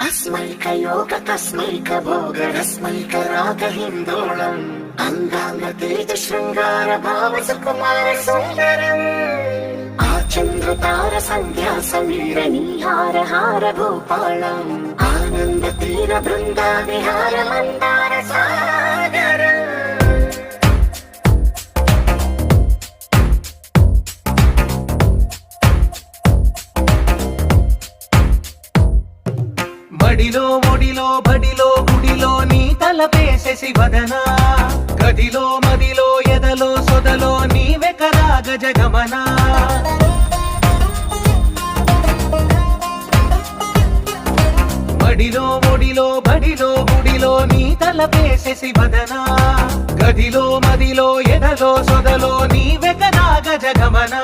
अस्मैकयोग तस्मैक भोग रस्मैक राग हिन्दोळम् अंगांग तेज शृंगार भाव सुकुमार सुंदरम् आचंद्र तार संध्या समीर नीहार हार भूपालम् आनंद तीर बृंदा विहार मंदार सागरम् బడిలో ఒడిలో బడిలో గుడిలో నీ తలపేసేసి వదనా గదిలో మదిలో ఎదలో సొదలో నీవే కదా గజగమనా బడిలో ఒడిలో బడిలో గుడిలో నీ తలపేసేసి వదనా గదిలో మదిలో ఎదలో సొదలో నీవే కదా గజగమనా